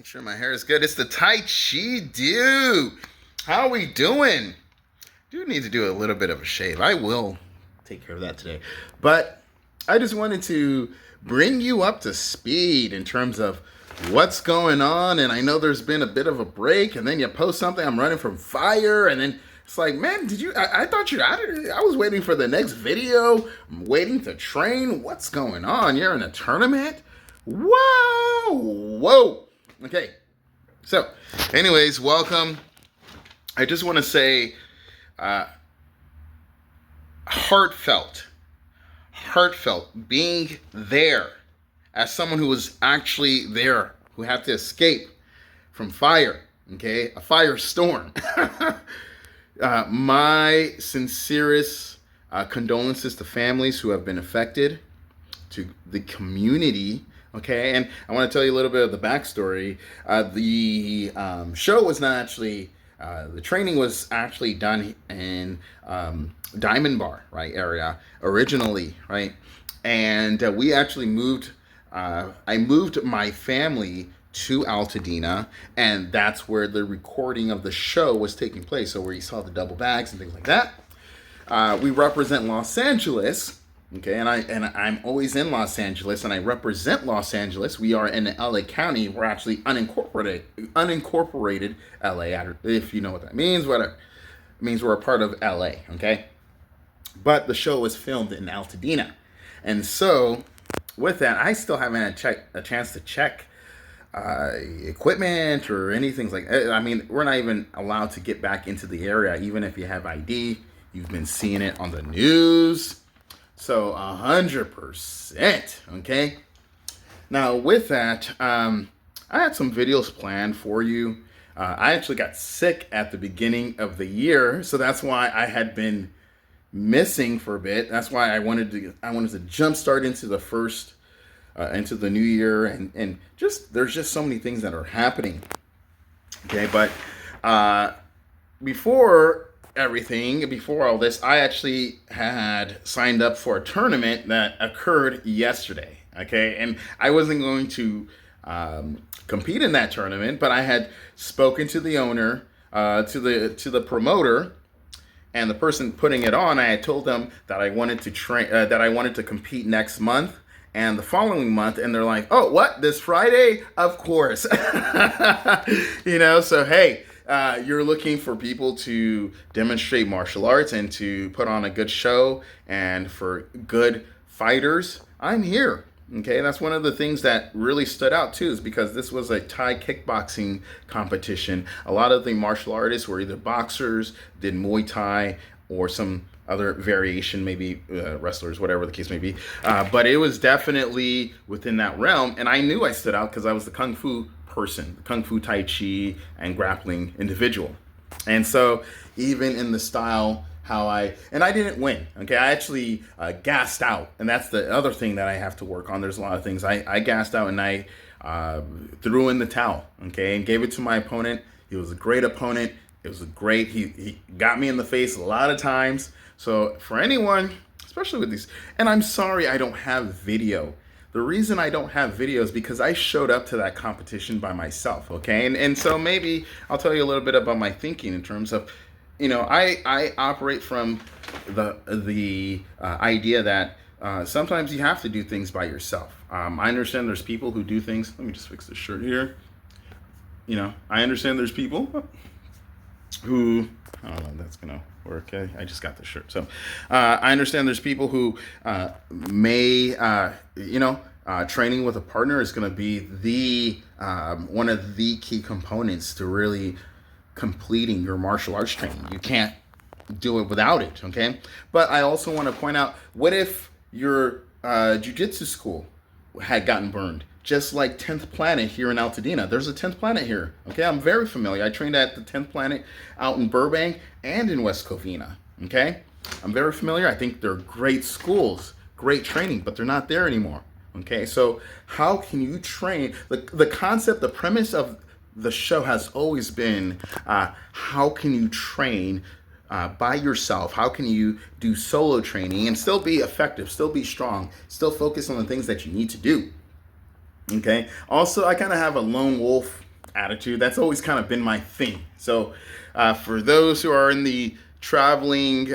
Make sure my hair is good. It's the Tai Chi dude. How are we doing? Do need to do a little bit of a shave. I will take care of that today. But I just wanted to bring you up to speed in terms of what's going on. And I know there's been a bit of a break, and then you post something, I'm running from fire, and then it's like, man, I thought you out of it. I was waiting for the next video. I'm waiting to train. What's going on? You're in a tournament? Whoa. Okay. So, anyways, welcome. I just want to say, heartfelt being there as someone who was actually there, who had to escape from fire, okay, a firestorm. My sincerest condolences to families who have been affected, to the community, okay, and I want to tell you a little bit of the backstory. The show was not actually, the training was actually done in Diamond Bar, right, area originally, right, and we actually moved, I moved my family to Pasadena, and that's where the recording of the show was taking place. So where you saw the double bags and things like that. We represent Los Angeles, okay, and I'm always in Los Angeles, and I represent Los Angeles. We are in LA County. We're actually unincorporated LA, if you know what that means. Whatever, it means we're a part of LA, okay. But the show was filmed in Pasadena, and so with that, I still haven't had a chance to check equipment or anything like that. I mean, we're not even allowed to get back into the area, even if you have ID. You've been seeing it on the news. So 100%, okay? Now with that, I had some videos planned for you. I actually got sick at the beginning of the year, so that's why I had been missing for a bit. That's why I wanted to jumpstart into the first into the new year, and just there's just so many things that are happening, okay. But before all this, I actually had signed up for a tournament that occurred yesterday, okay, and I wasn't going to compete in that tournament, but I had spoken to the owner, to the promoter, and the person putting it on. I had told them that I wanted to train, that I wanted to compete next month and the following month, and they're like, oh, what, this Friday? Of course. You know, so hey, you're looking for people to demonstrate martial arts and to put on a good show and for good fighters, I'm here. Okay, that's one of the things that really stood out too, is because this was a Thai kickboxing competition. A lot of the martial artists were either boxers, did Muay Thai, or some other variation, maybe wrestlers, whatever the case may be. But it was definitely within that realm, and I knew I stood out because I was the Kung Fu person, the Kung Fu, Tai Chi, and grappling individual. And so even in the style, I didn't win, okay? I actually gassed out, and that's the other thing that I have to work on. There's a lot of things. I gassed out, and I threw in the towel, okay, and gave it to my opponent. He was a great opponent. It was he got me in the face a lot of times. So for anyone, especially with these, and I'm sorry I don't have video. The reason I don't have video is because I showed up to that competition by myself, okay? And so maybe I'll tell you a little bit about my thinking in terms of, you know, I operate from the idea that sometimes you have to do things by yourself. I understand there's people who do things. Let me just fix this shirt here. You know, I understand there's people who, I don't know if that's gonna work. Okay, I just got the shirt. So I understand there's people who may, training with a partner is gonna be the one of the key components to really completing your martial arts training. You can't do it without it, okay? But I also want to point out, what if your jiu-jitsu school had gotten burned? Just like 10th Planet here in Pasadena. There's a 10th Planet here, okay? I'm very familiar. I trained at the 10th Planet out in Burbank and in West Covina, okay? I'm very familiar. I think they're great schools, great training, but they're not there anymore, okay? So how can you train? The concept, the premise of the show has always been, how can you train by yourself? How can you do solo training and still be effective, still be strong, still focus on the things that you need to do? Okay. Also, I kind of have a lone wolf attitude. That's always kind of been my thing. So for those who are in the traveling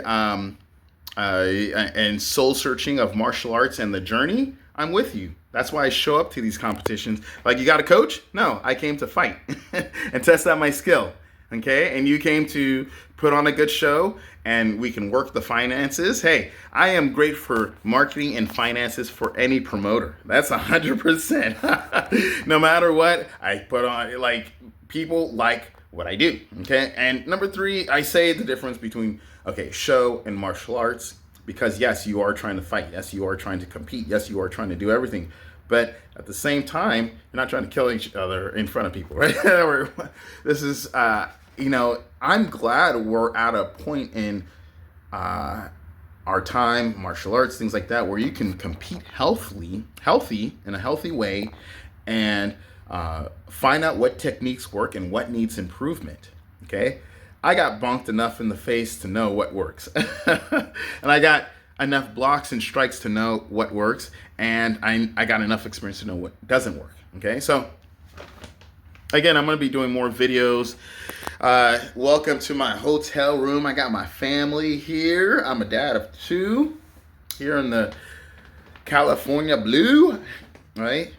and soul searching of martial arts and the journey, I'm with you. That's why I show up to these competitions. Like, you got a coach? No, I came to fight and test out my skill. Okay, and you came to put on a good show, and we can work the finances. Hey, I am great for marketing and finances for any promoter. That's 100%. No matter what, I put on, like, people like what I do. Okay, and number 3, I say the difference between, okay, show and martial arts, because yes, you are trying to fight. Yes, you are trying to compete. Yes, you are trying to do everything. But at the same time, you're not trying to kill each other in front of people, right? This is, I'm glad we're at a point in our time, martial arts, things like that, where you can compete healthy in a healthy way, and find out what techniques work and what needs improvement. Okay, I got bonked enough in the face to know what works, and I got enough blocks and strikes to know what works, and I got enough experience to know what doesn't work. Okay, so again, I'm going to be doing more videos. Welcome to my hotel room. I got my family here. I'm a dad of 2 here in the California blue, right?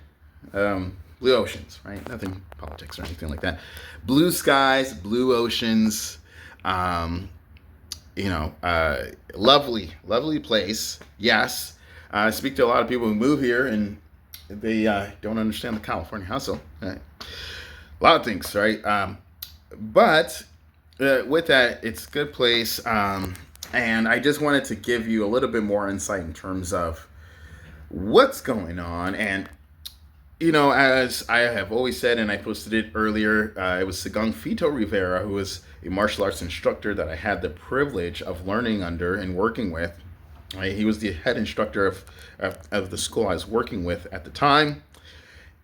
Blue oceans, right? Nothing politics or anything like that. Blue skies, blue oceans. Lovely place. Yes. I speak to a lot of people who move here, and they don't understand the California hustle. Right? A lot of things, right? But with that, it's a good place. And I just wanted to give you a little bit more insight in terms of what's going on. And, as I have always said, and I posted it earlier, it was Sigang Fito Rivera, who was a martial arts instructor that I had the privilege of learning under and working with. He was the head instructor of the school I was working with at the time.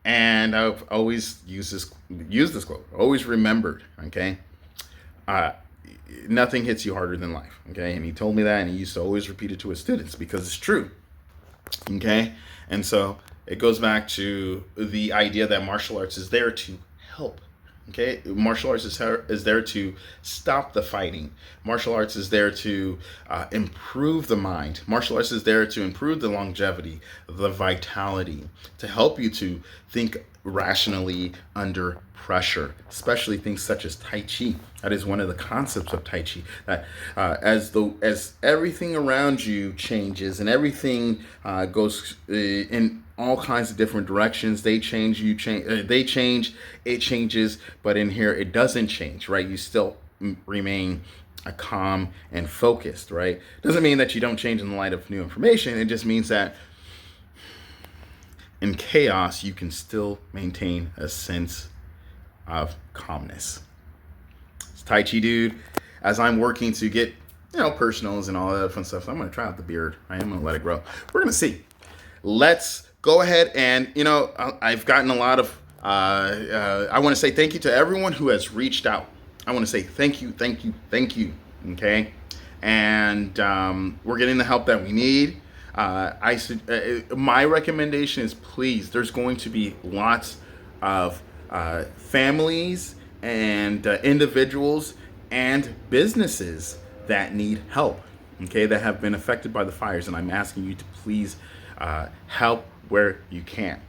And I've always used this quote, always remembered, okay? Nothing hits you harder than life, okay? And he told me that, and he used to always repeat it to his students because it's true, okay? And so it goes back to the idea that martial arts is there to help, okay? Martial arts is there to stop the fighting. Martial arts is there to improve the mind. Martial arts is there to improve the longevity, the vitality, to help you to think rationally under pressure, especially things such as Tai Chi. That is one of the concepts of Tai Chi, that as everything around you changes and everything goes in all kinds of different directions, they change, you change, they change, it changes, but in here it doesn't change, right? You still remain calm and focused, right? Doesn't mean that you don't change in the light of new information. It just means that in chaos, you can still maintain a sense of calmness. It's Tai Chi, dude. As I'm working to get, personals and all that fun stuff, I'm going to try out the beard. I am going to let it grow. We're going to see. Let's go ahead and, I've gotten a lot of, I want to say thank you to everyone who has reached out. I want to say thank you. Okay. And we're getting the help that we need. My recommendation is, please, there's going to be lots of families and individuals and businesses that need help, okay, that have been affected by the fires. And I'm asking you to please help where you can,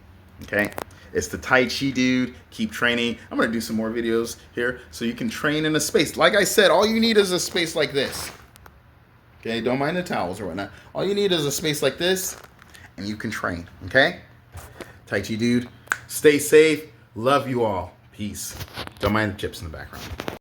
okay? It's the Tai Chi dude. Keep training. I'm going to do some more videos here so you can train in a space. Like I said, all you need is a space like this. Okay, don't mind the towels or whatnot. All you need is a space like this, and you can train, okay? Tai Chi dude, stay safe. Love you all. Peace. Don't mind the chips in the background.